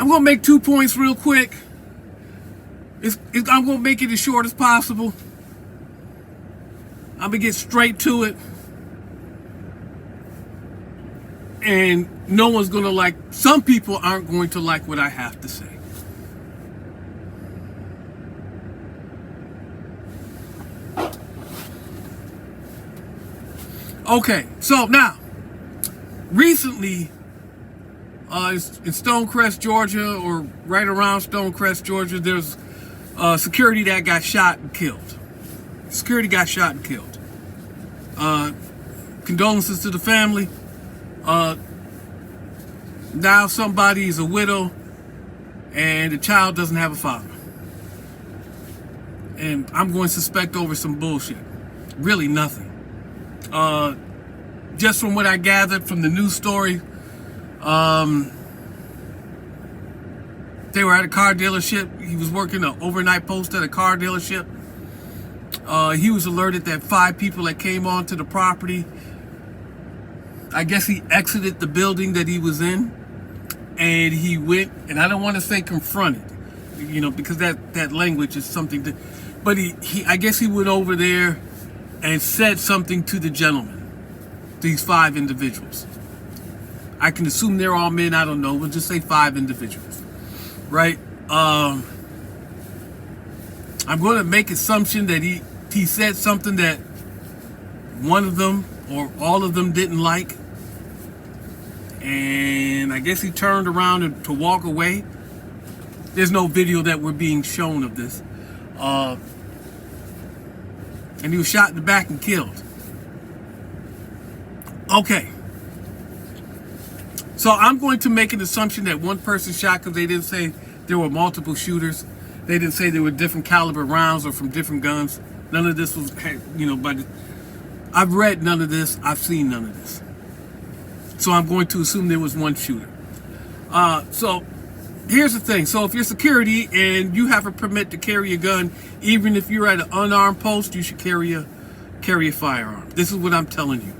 I'm going to make 2 points real quick. I'm going to make it as short as possible. I'm going to get straight to it. And no one's going to like, some people aren't going to like what I have to say. Okay, so now, recently, in Stonecrest, Georgia, or right around Stonecrest, Georgia, there's security that got shot and killed. Security got shot and killed. Condolences to the family. Now somebody is a widow and the child doesn't have a father. And I'm going to suspect over some bullshit. Really nothing. Just from what I gathered from the news story, they were at a car dealership. He was working an overnight post at a car dealership. He was alerted that 5 people that came onto the property, I guess he exited the building that he was in, and he went, and I don't want to say confronted, you know, because that language is something that, but I guess he went over there and said something to the gentleman, these 5 individuals. I can assume they're all men, I don't know, we'll just say 5 individuals, right? I'm going to make assumption that he said something that one of them or all of them didn't like, and I guess he turned around to walk away. There's no video that we're being shown of this. And he was shot in the back and killed. Okay. So I'm going to make an assumption that one person shot, because they didn't say there were multiple shooters. They didn't say there were different caliber rounds or from different guns. None of this was, you know, but I've read none of this. I've seen none of this. So I'm going to assume there was one shooter. So here's the thing. So if you're security and you have a permit to carry a gun, even if you're at an unarmed post, you should carry a firearm. This is what I'm telling you.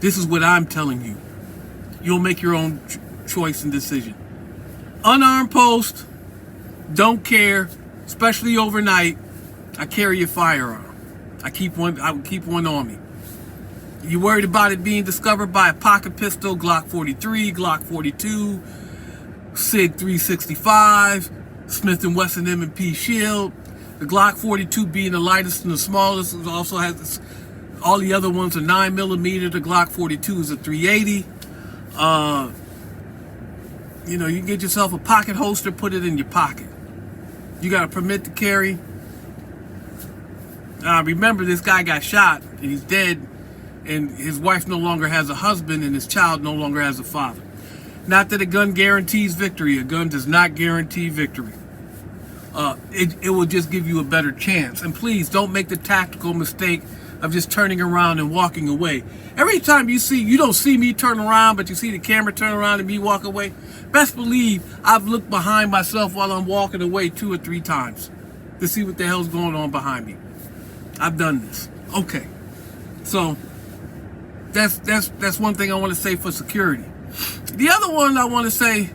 This is what I'm telling you. You'll make your own choice and decision. Unarmed post, don't care, especially overnight. I carry a firearm. I would keep one on me. You worried about it being discovered by a pocket pistol, Glock 43, Glock 42, SIG 365, Smith & Wesson M&P Shield. The Glock 42 being the lightest and the smallest. It also has this, all the other ones are 9mm. The Glock 42 is a 380. You know, you can get yourself a pocket holster, put it in your pocket. You got a permit to carry. Remember, this guy got shot and he's dead, and his wife no longer has a husband, and his child no longer has a father. Not that a gun guarantees victory. A gun does not guarantee victory. It will just give you a better chance. And please don't make the tactical mistake of just turning around and walking away. Every time you don't see me turn around, but you see the camera turn around and me walk away, best believe I've looked behind myself while I'm walking away 2 or 3 times to see what the hell's going on behind me. I've done this. Okay. So that's one thing I want to say for security. The other one I want to say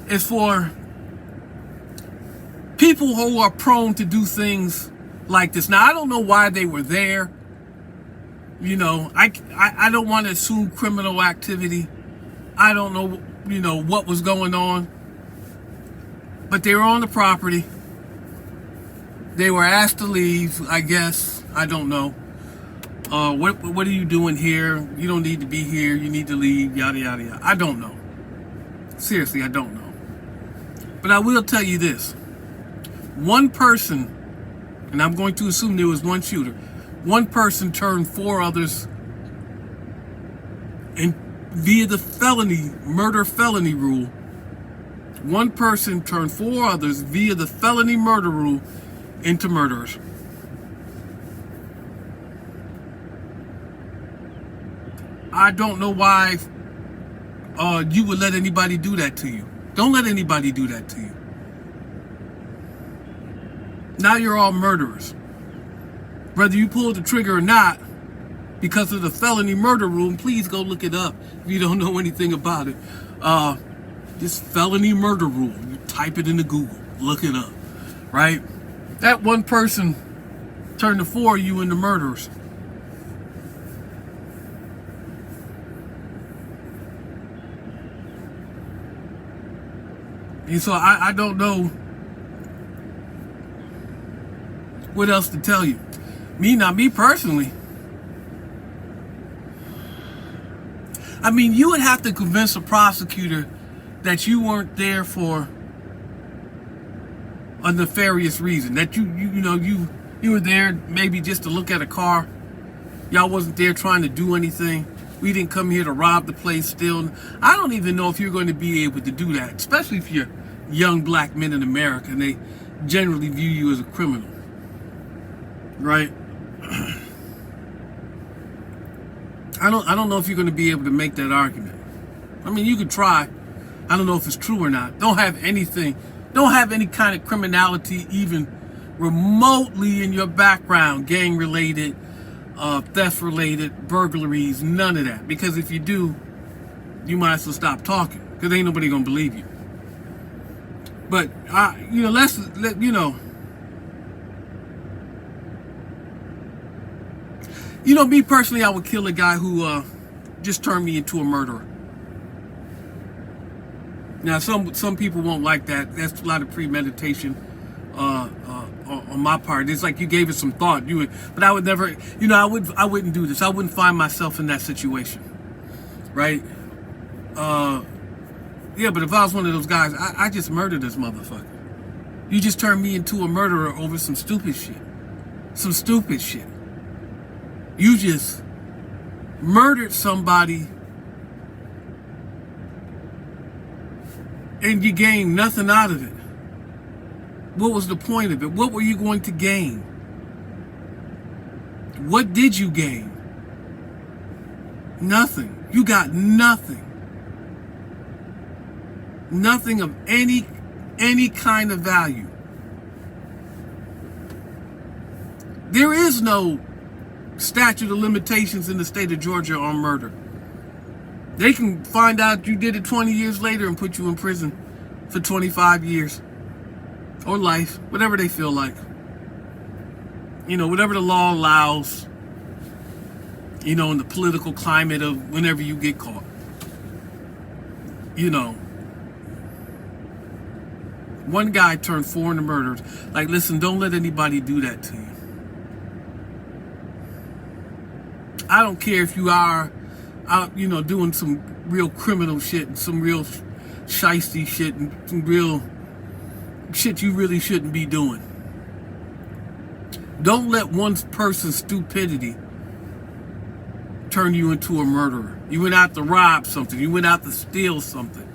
is for people who are prone to do things like this. Now, I don't know why they were there. You know, I don't want to assume criminal activity. I don't know, you know, what was going on. But they were on the property. They were asked to leave, I guess. I don't know. What are you doing here? You don't need to be here. You need to leave, yada, yada, yada. I don't know. Seriously, I don't know. But I will tell you this. One person, and I'm going to assume there was one shooter, one person turned 4 others, and via the murder felony rule, one person turned 4 others via the felony murder rule into murderers. I don't know why you would let anybody do that to you. Don't let anybody do that to you. Now you're all murderers. Whether you pulled the trigger or not, because of the felony murder rule, and please go look it up if you don't know anything about it. this felony murder rule. You type it into Google, look it up, right? That one person turned the 4 of you into murderers. And so I don't know what else to tell you. Me personally, I mean, you would have to convince a prosecutor that you weren't there for a nefarious reason. That you were there maybe just to look at a car. Y'all wasn't there trying to do anything. We didn't come here to rob the place, steal. I don't even know if you're going to be able to do that, especially if you're young black men in America and they generally view you as a criminal, right? I don't know if you're going to be able to make that argument. I mean, you could try. I don't know if it's true or not. Don't have any kind of criminality even remotely in your background, gang related, theft related, burglaries, none of that. Because if you do, you might as well stop talking, because ain't nobody gonna believe you. But me personally, I would kill a guy who just turned me into a murderer. Now, some people won't like that. That's a lot of premeditation on my part. It's like you gave it some thought. But I would never, I wouldn't do this. I wouldn't find myself in that situation, right? Yeah, but if I was one of those guys, I just murdered this motherfucker. You just turned me into a murderer over some stupid shit. Some stupid shit. You just murdered somebody and you gained nothing out of it. What was the point of it? What were you going to gain? What did you gain? Nothing. You got nothing. Nothing of any kind of value. There is no statute of limitations in the state of Georgia on murder. They can find out you did it 20 years later and put you in prison for 25 years or life, whatever they feel like. Whatever the law allows, in the political climate of whenever you get caught. One guy turned 4 into murderers. Like, listen, don't let anybody do that to you. I don't care if you are out, doing some real criminal shit and some real shiesty shit and some real shit you really shouldn't be doing. Don't let one person's stupidity turn you into a murderer. You went out to rob something. You went out to steal something.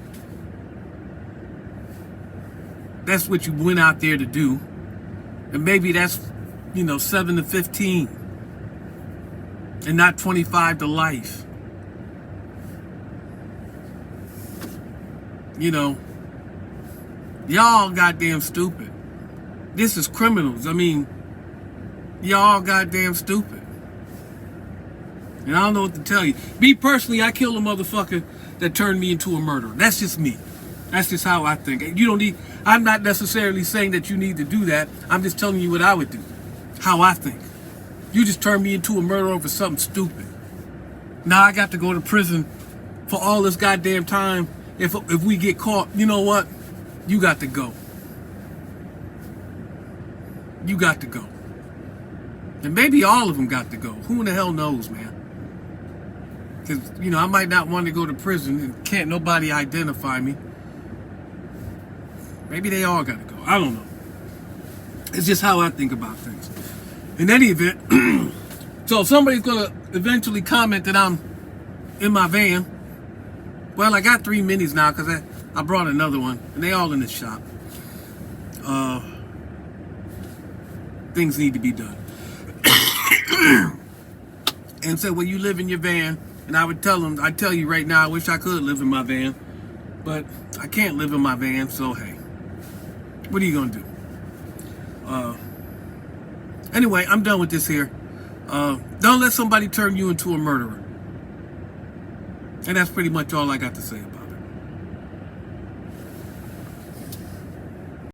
That's what you went out there to do. And maybe that's, 7 to 15. And not 25 to life. Y'all goddamn stupid. This is criminals. I mean, y'all goddamn stupid. And I don't know what to tell you. Me personally, I killed a motherfucker that turned me into a murderer. That's just me. That's just how I think. I'm not necessarily saying that you need to do that. I'm just telling you what I would do. How I think. You just turned me into a murderer for something stupid. Now I got to go to prison for all this goddamn time. If we get caught, you know what? You got to go. You got to go. And maybe all of them got to go. Who in the hell knows, man? Because, I might not want to go to prison and can't nobody identify me. Maybe they all got to go. I don't know. It's just how I think about things. In any event, so somebody's going to eventually comment that I'm in my van. Well, I got 3 minis now because I brought another one. And they all in the shop. Things need to be done. And so, well, you live in your van. And I'd tell you right now, I wish I could live in my van. But I can't live in my van, so hey. What are you going to do? Anyway, I'm done with this here. Don't let somebody turn you into a murderer. And that's pretty much all I got to say about it.